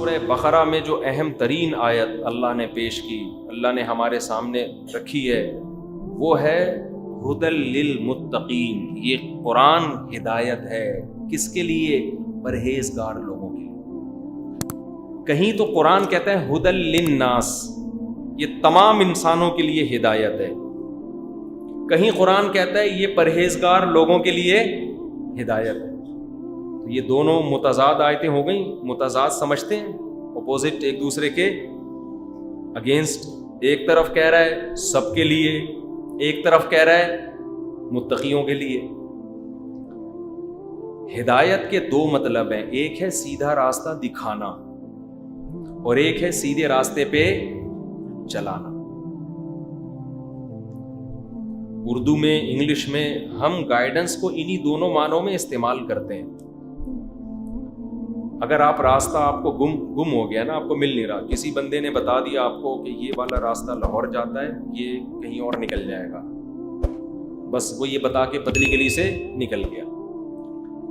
سورہ بقرہ میں جو اہم ترین آیت اللہ نے پیش کی، اللہ نے ہمارے سامنے رکھی ہے، وہ ہے ہدی للمتقین۔ یہ قرآن ہدایت ہے کس کے لیے؟ پرہیزگار لوگوں کے لیے۔ کہیں تو قرآن کہتا ہے ہدی للناس، یہ تمام انسانوں کے لیے ہدایت ہے۔ کہیں قرآن کہتا ہے یہ پرہیزگار لوگوں کے لیے ہدایت ہے۔ تو یہ دونوں متضاد آیتیں ہو گئیں، متضاد سمجھتے ہیں، اپوزٹ ایک دوسرے کے اگینسٹ۔ ایک طرف کہہ رہا ہے سب کے لیے، ایک طرف کہہ رہا ہے متقیوں کے لیے۔ ہدایت کے دو مطلب ہیں، ایک ہے سیدھا راستہ دکھانا اور ایک ہے سیدھے راستے پہ چلانا۔ اردو میں، انگلش میں ہم گائیڈنس کو انہی دونوں معنوں میں استعمال کرتے ہیں۔ اگر آپ راستہ آپ کو گم ہو گیا نا، آپ کو مل نہیں رہا، کسی بندے نے بتا دیا آپ کو کہ یہ والا راستہ لاہور جاتا ہے، یہ کہیں اور نکل جائے گا، بس وہ یہ بتا کے پتلی گلی سے نکل گیا،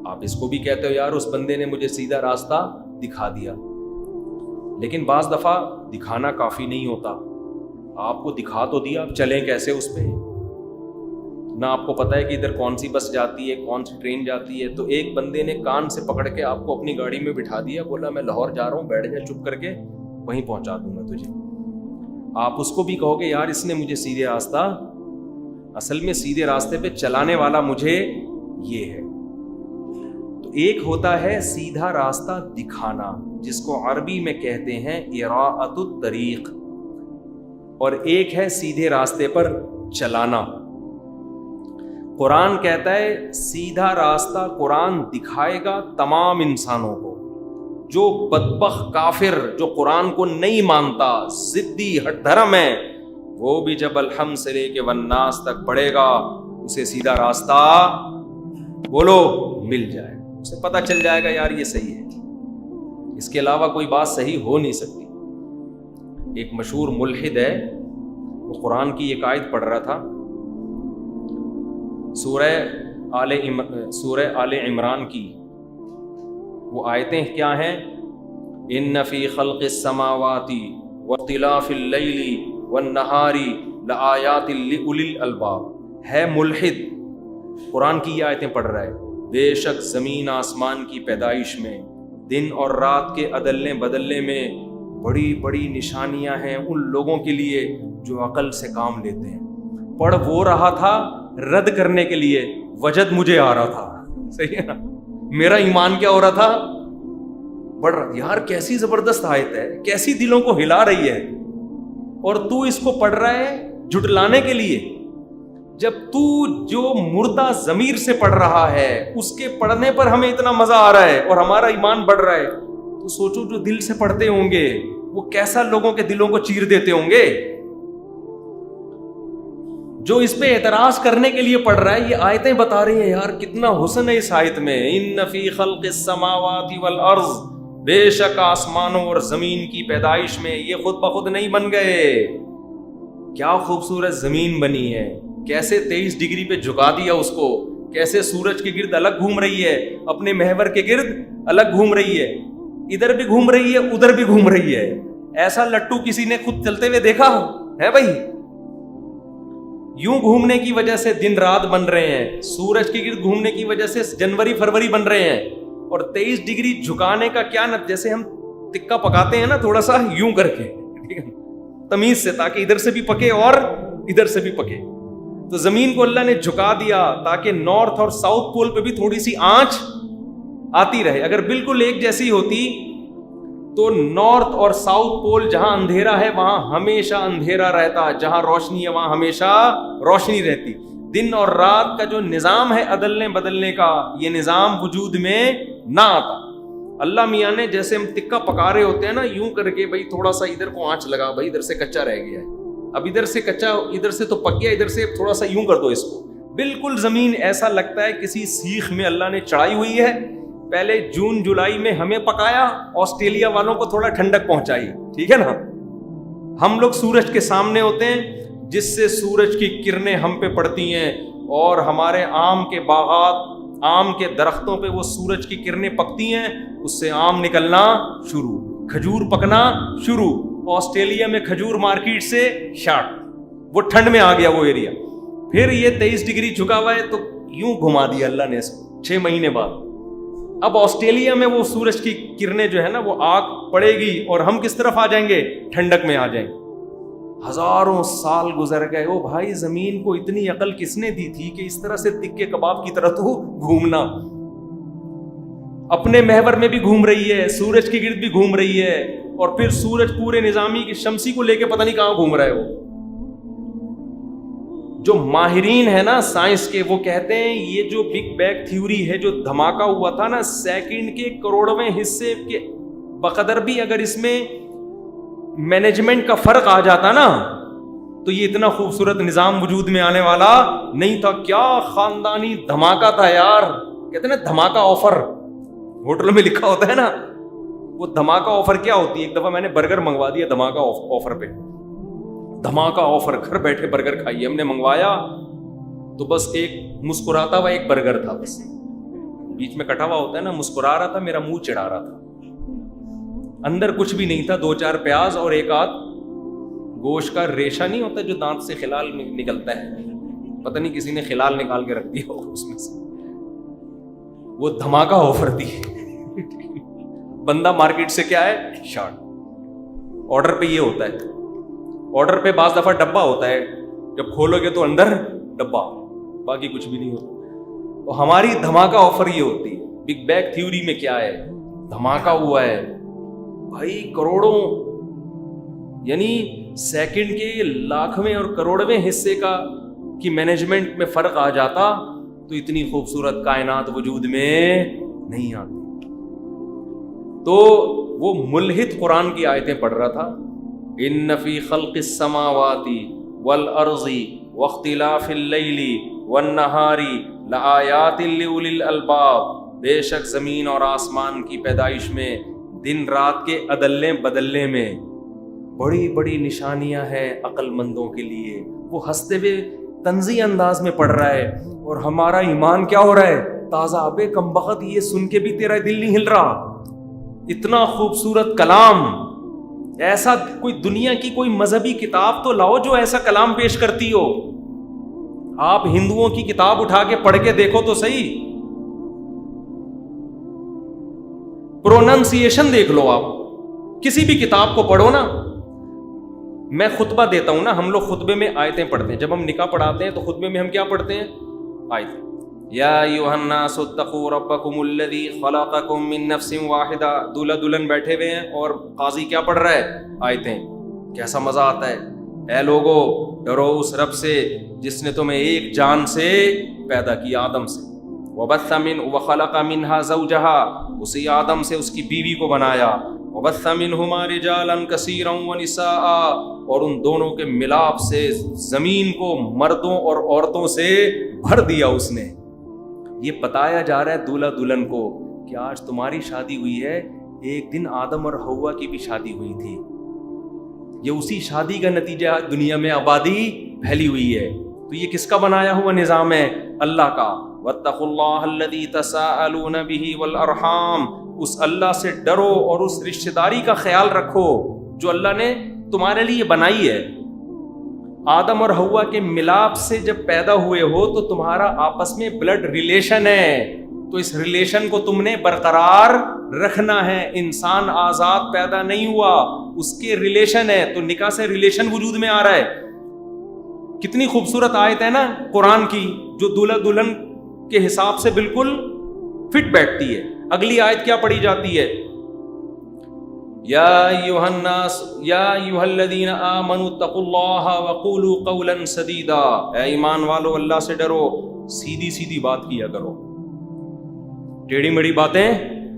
آپ اس کو بھی کہتے ہو یار اس بندے نے مجھے سیدھا راستہ دکھا دیا۔ لیکن بعض دفعہ دکھانا کافی نہیں ہوتا، آپ کو دکھا تو دیا، آپ چلیں کیسے اس پہ؟ نہ آپ کو پتہ ہے کہ ادھر کون سی بس جاتی ہے، کون سی ٹرین جاتی ہے۔ تو ایک بندے نے کان سے پکڑ کے آپ کو اپنی گاڑی میں بٹھا دیا، بولا میں لاہور جا رہا ہوں، بیٹھ جا چپ کر کے، وہیں پہنچا دوں گا تجھے۔ آپ اس کو بھی کہو گے یار اس نے مجھے سیدھے راستہ، اصل میں سیدھے راستے پہ چلانے والا مجھے یہ ہے۔ تو ایک ہوتا ہے سیدھا راستہ دکھانا، جس کو عربی میں کہتے ہیں اراءۃ الطریق، اور ایک ہے سیدھے راستے پر چلانا۔ قرآن کہتا ہے سیدھا راستہ قرآن دکھائے گا تمام انسانوں کو۔ جو بدبخت کافر جو قرآن کو نہیں مانتا، ضدی ہٹ دھرم ہے، وہ بھی جب الحمد سے لے کے والناس تک پڑھے گا، اسے سیدھا راستہ بولو مل جائے، اسے پتہ چل جائے گا یار یہ صحیح ہے، اس کے علاوہ کوئی بات صحیح ہو نہیں سکتی۔ ایک مشہور ملحد ہے، وہ قرآن کی ایک آیت پڑھ رہا تھا، سورہ آل عمران کی۔ وہ آیتیں کیا ہیں؟ ان فی خلق السماوات واختلاف اللیل والنہار لآیات لأولی الالباب۔ ہے ملحد، قرآن کی یہ آیتیں پڑھ رہا ہے، بے شک زمین آسمان کی پیدائش میں، دن اور رات کے عدلنے بدلنے میں بڑی بڑی نشانیاں ہیں ان لوگوں کے لیے جو عقل سے کام لیتے ہیں۔ پڑھ وہ رہا تھا رد کرنے کے لیے، وجد مجھے آ رہا تھا، صحیح ہے نا؟ میرا ایمان کیا ہو رہا تھا؟ بڑھ رہا۔ یار کیسی زبردست آیت ہے، کیسی دلوں کو ہلا رہی ہے، اور تو اس کو پڑھ رہا ہے جھٹلانے کے لیے۔ جب تو جو مردہ ضمیر سے پڑھ رہا ہے اس کے پڑھنے پر ہمیں اتنا مزہ آ رہا ہے اور ہمارا ایمان بڑھ رہا ہے، تو سوچو جو دل سے پڑھتے ہوں گے وہ کیسا لوگوں کے دلوں کو چیر دیتے ہوں گے۔ جو اس پہ اعتراض کرنے کے لیے پڑھ رہا ہے، یہ آیتیں بتا رہی ہیں یار کتنا حسن ہے اس آیت میں۔ ان فی خلق السماوات والارض، بے شک آسمانوں اور زمین کی پیدائش میں، یہ خود بخود نہیں بن گئے، کیا خوبصورت زمین بنی ہے، کیسے 23 ڈگری پہ جھکا دیا اس کو، کیسے سورج کے گرد الگ گھوم رہی ہے، اپنے محور کے گرد الگ گھوم رہی ہے، ادھر بھی گھوم رہی ہے ادھر بھی گھوم رہی ہے۔ ایسا لٹو کسی نے خود چلتے ہوئے دیکھا ہے بھائی؟ یوں گھومنے کی وجہ سے دن رات بن رہے ہیں، سورج کے گرد گھومنے کی وجہ سے جنوری فروری بن رہے ہیں، اور 23 ڈگری جھکانے کا کیا جیسے ہم تکا پکاتے ہیں نا تھوڑا سا یوں کر کے، ٹھیک ہے، تمیز سے، تاکہ ادھر سے بھی پکے اور ادھر سے بھی پکے۔ تو زمین کو اللہ نے جھکا دیا تاکہ نارتھ اور ساؤتھ پول پہ بھی تھوڑی سی آنچ آتی رہے۔ اگر بالکل ایک جیسی ہوتی تو نارتھ اور ساؤتھ پول جہاں اندھیرا ہے وہاں ہمیشہ اندھیرا رہتا، جہاں روشنی ہے وہاں ہمیشہ روشنی رہتی۔ دن اور رات کا جو نظام ہے عدلنے بدلنے کا، یہ نظام وجود میں نہ آتا۔ اللہ میاں نے جیسے ہم تکا پکا رہے ہوتے ہیں نا، یوں کر کے بھائی تھوڑا سا ادھر کو آنچ لگا، بھائی ادھر سے کچا رہ گیا ہے، اب ادھر سے کچا، ادھر سے تو پک گیا، ادھر سے تھوڑا سا یوں کر دو اس کو۔ بالکل زمین ایسا لگتا ہے کسی سیخ میں اللہ نے چڑھائی ہوئی ہے، پہلے جون جولائی میں ہمیں پکایا، آسٹریلیا والوں کو تھوڑا ٹھنڈک پہنچائی، ٹھیک ہے نا؟ ہم لوگ سورج کے سامنے ہوتے ہیں، جس سے سورج کی کرنیں ہم پہ پڑتی ہیں، اور ہمارے آم کے باغات، آم کے درختوں پہ وہ سورج کی کرنیں پکتی ہیں، اس سے آم نکلنا شروع۔ کھجور پکنا شروع. آسٹریلیا میں کھجور مارکیٹ سے شارٹ, وہ ٹھنڈ میں آ گیا وہ ایریا. پھر یہ 23 ڈگری جھکا ہوا ہے تو یوں گھما دیا اللہ نے اس کو 6 مہینے بعد. اب آسٹریلیا میں وہ سورج کی کرنیں جو ہے نا وہ آگ پڑے گی اور ہم کس طرف آ جائیں گے؟ ٹھنڈک میں آ جائیں گے. ہزاروں سال گزر گئے. او بھائی زمین کو اتنی عقل کس نے دی تھی کہ اس طرح سے تکے کباب کی طرح تو گھومنا؟ اپنے محور میں بھی گھوم رہی ہے, سورج کے گرد بھی گھوم رہی ہے, اور پھر سورج پورے نظامی کی شمسی کو لے کے پتہ نہیں کہاں گھوم رہا ہے. وہ جو ماہرین ہے نا سائنس کے, وہ کہتے ہیں یہ جو بگ بینگ تھیوری ہے, جو دھماکہ ہوا تھا نا سیکنڈ کے کروڑویں حصے کے بقدر بھی اگر اس میں مینجمنٹ کا فرق آ جاتا نا تو یہ اتنا خوبصورت نظام وجود میں آنے والا نہیں تھا. کیا خاندانی دھماکہ تھا یار. کہتے ہیں نا دھماکہ آفر, ہوٹل میں لکھا ہوتا ہے نا, وہ دھماکہ آفر کیا ہوتی ہے؟ ایک دفعہ میں نے برگر منگوا دیا دھماکہ آفر پہ. دھماکہ آفر, گھر بیٹھے برگر کھائیے. ہم نے منگوایا تو بس ایک مسکراتا ہوا ایک برگر تھا, بس بیچ میں کٹا ہوا ہوتا ہے نا, مسکرا رہا تھا, میرا منہ چڑھا رہا تھا. اندر کچھ بھی نہیں تھا, 2-4 پیاز اور ایک آدھ گوشت کا ریشہ نہیں ہوتا جو دانت سے خلال نکلتا ہے, پتہ نہیں کسی نے خلال نکال کے رکھ دیا ہو اس میں سے. وہ دھماکہ آفر تھی. بندہ مارکیٹ سے کیا ہے؟ شارٹ. آرڈر پہ یہ ہوتا ہے, آرڈر پہ بعض دفعہ ڈبہ ہوتا ہے, جب کھولو گے تو اندر ڈبہ, باقی کچھ بھی نہیں ہوتا. تو ہماری دھماکہ آفر یہ ہوتی ہے. بگ بینگ تھیوری میں کیا ہے؟ دھماکہ ہوا ہے بھائی, کروڑوں یعنی سیکنڈ کے لاکھویں اور کروڑویں حصے کا کی مینجمنٹ میں فرق آ جاتا تو اتنی خوبصورت کائنات وجود میں نہیں آتی. تو وہ ملحد قرآن کی آیتیں پڑھ رہا تھا. ان فی خلق السماوات والارض واختلاف اللیل والنہار لآیات لأولی الالباب. بے شک زمین اور آسمان کی پیدائش میں, دن رات کے عدلنے بدلنے میں بڑی بڑی نشانیاں ہیں عقل مندوں کے لیے. وہ ہنستے ہوئے طنزی انداز میں پڑھ رہا ہے, اور ہمارا ایمان کیا ہو رہا ہے؟ تازہ. ابے کمبخت, یہ سن کے بھی تیرا دل نہیں ہل رہا؟ اتنا خوبصورت کلام. ایسا کوئی دنیا کی کوئی مذہبی کتاب تو لاؤ جو ایسا کلام پیش کرتی ہو. آپ ہندوؤں کی کتاب اٹھا کے پڑھ کے دیکھو تو صحیح, پروننسیشن دیکھ لو. آپ کسی بھی کتاب کو پڑھو نا. میں خطبہ دیتا ہوں نا, ہم لوگ خطبے میں آیتیں پڑھتے ہیں. جب ہم نکاح پڑھاتے ہیں تو خطبے میں ہم کیا پڑھتے ہیں؟ آیتیں. یا ایھا الناس اتقوا ربکم الذی خلقکم من نفس واحدہ. دولہا دلہن بیٹھے ہوئے ہیں اور قاضی کیا پڑھ رہا ہے؟ آیتیں. کیسا مزہ آتا ہے. اے لوگو ڈرو اس رب سے جس نے تمہیں ایک جان سے پیدا کیا, آدم سے. وبث من وخلق منها زوجها, اسی آدم سے اس کی بیوی کو بنایا. وبث منهما رجالا كثيرا ونساء, اور ان دونوں کے ملاپ سے زمین کو مردوں اور عورتوں سے بھر دیا اس نے. یہ بتایا جا رہا ہے دولہا دلہن کو کہ آج تمہاری شادی ہوئی ہے, ایک دن آدم اور حوا کی بھی شادی ہوئی تھی. یہ اسی شادی کا نتیجہ دنیا میں آبادی پھیلی ہوئی ہے. تو یہ کس کا بنایا ہوا نظام ہے؟ اللہ کا. واتقوا اللہ الذی تساءلون به والارحام, اس اللہ سے ڈرو اور اس رشتہ داری کا خیال رکھو جو اللہ نے تمہارے لیے بنائی ہے. آدم اور حوا کے ملاپ سے جب پیدا ہوئے ہو تو تمہارا آپس میں بلڈ ریلیشن ہے, تو اس ریلیشن کو تم نے برقرار رکھنا ہے. انسان آزاد پیدا نہیں ہوا, اس کے ریلیشن ہے, تو نکاح سے ریلیشن وجود میں آ رہا ہے. کتنی خوبصورت آیت ہے نا قرآن کی, جو دولہا دلہن کے حساب سے بالکل فٹ بیٹھتی ہے. اگلی آیت کیا پڑھی جاتی ہے؟ یا ایھا الناس یا ایھا الذین آمنوا اتقوا اللہ وقولوا قولا سدیدا. اے ایمان والو اللہ سے ڈرو, سیدھی سیدھی بات کیا کرو, ٹیڑھی میڑھی باتیں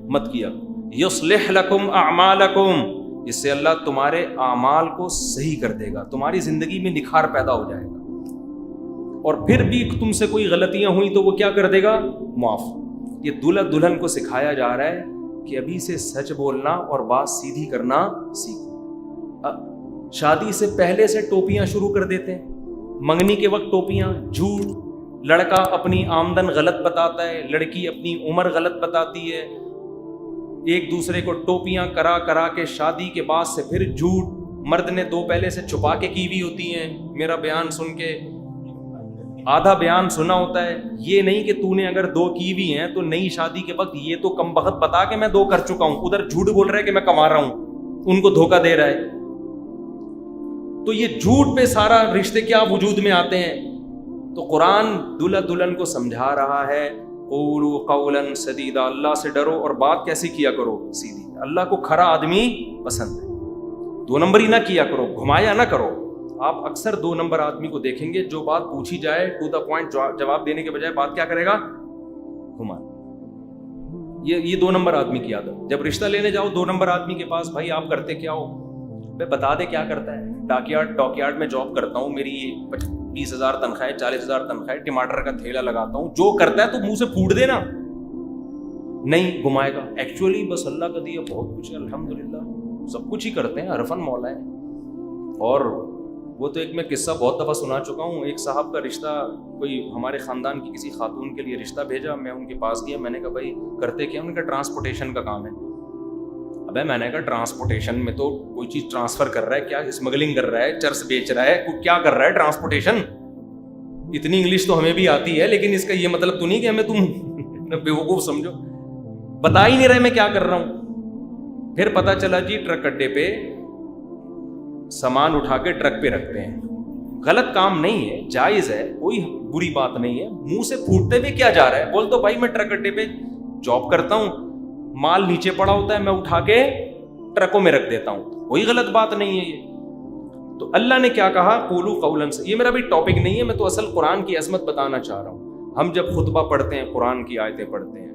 مت کیا. یصلح لکم اعمالکم, اس سے اللہ تمہارے اعمال کو صحیح کر دے گا, تمہاری زندگی میں نکھار پیدا ہو جائے گا. اور پھر بھی تم سے کوئی غلطیاں ہوئی تو وہ کیا کر دے گا؟ معاف. یہ دولہا دلہن کو سکھایا جا رہا ہے کہ ابھی سے سچ بولنا اور بات سیدھی کرنا سیکھو. شادی سے پہلے سے ٹوپیاں شروع کر دیتے ہیں, منگنی کے وقت ٹوپیاں, جھوٹ. لڑکا اپنی آمدن غلط بتاتا ہے, لڑکی اپنی عمر غلط بتاتی ہے, ایک دوسرے کو ٹوپیاں کرا کرا کے شادی کے بعد سے پھر جھوٹ، مرد نے 2 پہلے سے چھپا کے کی ہوئی ہوتی ہیں، میرا بیان سن کے آدھا بیان سنا ہوتا ہے. یہ نہیں کہ تو نے اگر 2 کی ہوئی ہیں تو نئی شادی کے وقت یہ تو کم بخت بتا کہ میں 2 کر چکا ہوں، ادھر جھوٹ بول رہا ہے کہ میں کما رہا ہوں، ان کو دھوکہ دے رہا ہے. تو یہ جھوٹ پہ سارا رشتے کیا وجود میں آتے ہیں. تو قرآن دلہا دلہن کو سمجھا رہا ہے قولوا قولا سدیدا، اللہ سے ڈرو اور بات کیسی کیا کرو، سیدھی. اللہ کو کھرا آدمی پسند ہے، 2 نمبری نہ کیا کرو، گھمایا نہ کرو. آپ اکثر 2 نمبر آدمی کو دیکھیں گے، جو بات پوچھی جائے ٹو دا پوائنٹ جواب دینے کے بجائے بات کیا کرے گا، گھما. یہ 2 نمبر آدمی کی عادت. جب رشتہ لینے جاؤ 2 نمبر آدمی کے پاس، بھائی آپ کرتے کیا ہو، میں بتا دے کیا کرتا ہے. ڈاک یارڈ میں جاب کرتا ہوں، میری 20,000 تنخواہ ہے، 40,000 تنخواہ ہے، ٹماٹر کا تھیلا لگاتا ہوں. جو کرتا ہے تو منہ سے پھوٹ دینا، نہیں گھمائے گا. ایکچولی بس اللہ کا دیا بہت کچھ ہے، الحمدللہ سب کچھ ہی کرتے ہیں، عرفن مولا ہے. اور وہ تو ایک میں قصہ بہت دفعہ سنا چکا ہوں. ایک صاحب کا رشتہ، کوئی ہمارے خاندان کی کسی خاتون کے لیے رشتہ بھیجا، میں ان کے پاس گیا، میں نے کہا بھائی کرتے کیا، انہوں نے کہا ٹرانسپورٹیشن کا کام ہے. ابے میں نے کہا ٹرانسپورٹیشن میں تو کوئی چیز ٹرانسفر کر رہا ہے کیا، اسمگلنگ کر رہا ہے، چرس بیچ رہا ہے، کیا کر رہا ہے ٹرانسپورٹیشن. اتنی انگلش تو ہمیں بھی آتی ہے، لیکن اس کا یہ مطلب تو نہیں کہ ہمیں تم بیوقوف سمجھو. بتا ہی نہیں رہے میں کیا کر رہا ہوں. پھر پتا چلا جی ٹرک اڈے پہ سامان اٹھا کے ٹرک پہ رکھتے ہیں. غلط کام نہیں ہے، جائز ہے، کوئی بری بات نہیں ہے. منہ سے پھوٹتے ہوئے کیا جا رہا ہے، بول تو بھائی میں ٹرک اڈے پہ جاب کرتا ہوں، مال نیچے پڑا ہوتا ہے، میں اٹھا کے ٹرکوں میں رکھ دیتا ہوں، کوئی غلط بات نہیں ہے یہ. تو اللہ نے کیا کہا، قولوا قولا سدیدا. یہ میرا بھی ٹاپک نہیں ہے، میں تو اصل قرآن کی عظمت بتانا چاہ رہا ہوں. ہم جب خطبہ پڑھتے ہیں، قرآن کی آیتیں پڑھتے ہیں،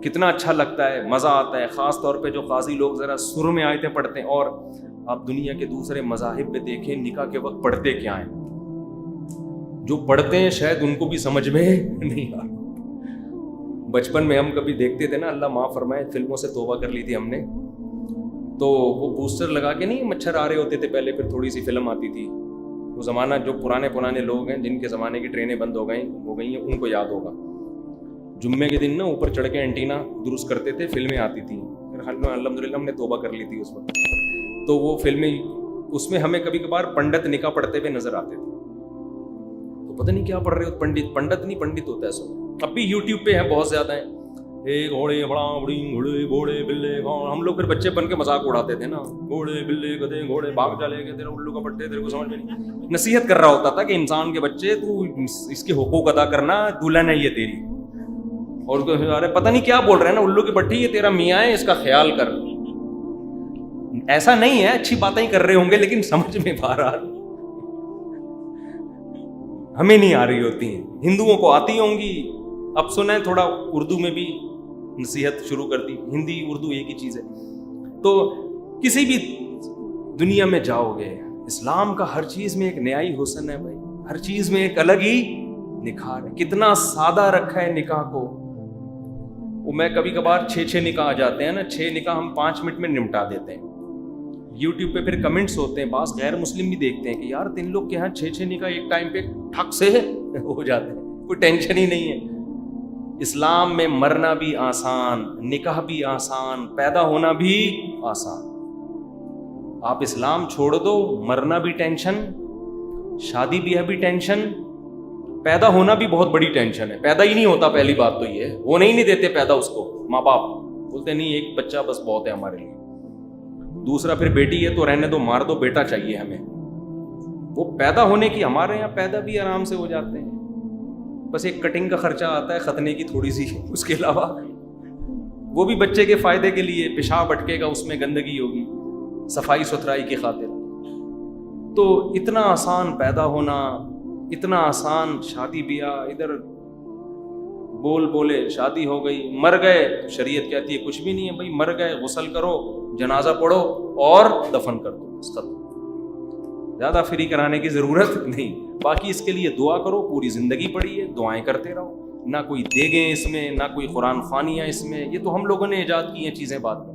کتنا اچھا لگتا ہے، مزہ آتا ہے. خاص طور پہ جو قاضی لوگ ذرا سر میں آیتیں پڑھتے ہیں. اور آپ دنیا کے دوسرے مذاہب پہ دیکھیں نکاح کے وقت پڑھتے کیا ہیں. جو پڑھتے ہیں شاید ان کو بھی سمجھ میں نہیں آ. بچپن میں ہم کبھی دیکھتے تھے نا، اللہ معاف فرمائے، فلموں سے توبہ کر لی تھی ہم نے، تو وہ پوسٹر لگا کے نہیں مچھر آ رہے ہوتے تھے پہلے، پھر تھوڑی سی فلم آتی تھی. وہ زمانہ جو پرانے لوگ ہیں، جن کے زمانے کی ٹرینیں بند ہو گئی ہیں، ان کو یاد ہوگا. جمعے کے دن نا اوپر چڑھ کے اینٹینا درست کرتے تھے، فلمیں آتی تھیں. الحمدللہ ہم نے توبہ کر لی تھی اس وقت. تو وہ فلمیں، اس میں ہمیں کبھی کبھار پنڈت نکاح پڑھتے ہوئے نظر آتے تھے. تو پتہ نہیں کیا پڑھ رہے ہو، پنڈت نہیں، پنڈت ہوتا ہے سو. اب بھی یوٹیوب پہ ہیں، بہت زیادہ ہیں. گھوڑے بڑا بڑی گھوڑے بوڑے بلے، ہم لوگ پھر بچے بن کے مذاق اڑاتے تھے نا، گھوڑے بلے گدھے گھوڑے بھاگ جالے گے تیرا الو کا پٹے، تیرے کو سمجھ میں نہیں. نصیحت کر رہا ہوتا تھا کہ انسان کے بچے تو اس کے حقوق ادا کرنا، دلہن ہے یہ تیری. اور پتہ نہیں کیا بول رہے ہیں نا، الو کی پٹھی، یہ تیرا میاں ہے، اس کا خیال کر. ایسا نہیں ہے، اچھی باتیں ہی کر رہے ہوں گے، لیکن سمجھ میں بہرحال ہمیں نہیں آ رہی ہوتی ہیں. ہندوؤں کو آتی ہوں گی. اب سنیں تھوڑا اردو میں بھی نصیحت شروع کر دی. ہندی اردو ایک ہی چیز ہے. تو کسی بھی دنیا میں جاؤ گے، اسلام کا ہر چیز میں ایک نیائی حسن ہے بھائی، ہر چیز میں ایک الگ ہی نکھار ہے. کتنا سادہ رکھا ہے نکاح کو. وہ میں کبھی کبھار 6 نکاح آ جاتے ہیں نا، 6 نکاح ہم 5 منٹ میں نمٹا دیتے ہیں. یوٹیوب پہ پھر کمنٹس ہوتے ہیں، بعض غیر مسلم بھی دیکھتے ہیں کہ یار تین لوگ کے یہاں 6 نکاح ایک ٹائم پہ ٹھک سے ہو جاتے ہیں، کوئی ٹینشن ہی نہیں ہے. اسلام میں مرنا بھی آسان، نکاح بھی آسان، پیدا ہونا بھی آسان. آپ اسلام چھوڑ دو، مرنا بھی ٹینشن، شادی بھی ہے بھی ٹینشن، پیدا ہونا بھی بہت بڑی ٹینشن ہے. پیدا ہی نہیں ہوتا، پہلی بات تو یہ ہے. وہ نہیں دیتے پیدا اس کو، ماں باپ بولتے نہیں ایک بچہ بس بہت ہے ہمارے لیے. دوسرا پھر بیٹی ہے تو رہنے دو، مار دو، بیٹا چاہیے ہمیں. وہ پیدا ہونے کی، ہمارے یہاں پیدا بھی آرام سے ہو جاتے ہیں، بس ایک کٹنگ کا خرچہ آتا ہے ختنے کی تھوڑی سی، اس کے علاوہ وہ بھی بچے کے فائدے کے لیے. پیشاب اٹکے گا، اس میں گندگی ہوگی، صفائی ستھرائی کی خاطر. تو اتنا آسان پیدا ہونا، اتنا آسان شادی بیاہ. ادھر بولے شادی ہو گئی، مر گئے، شریعت کہتی ہے کچھ بھی نہیں ہے بھائی، مر گئے غسل کرو، جنازہ پڑھو اور دفن کر دو، ختم. زیادہ فری کرانے کی ضرورت نہیں. باقی اس کے لیے دعا کرو، پوری زندگی پڑھیے، دعائیں کرتے رہو. نہ کوئی دیگیں اس میں، نہ کوئی قرآن خوانیاں اس میں. یہ تو ہم لوگوں نے ایجاد کی ہیں چیزیں بعد میں.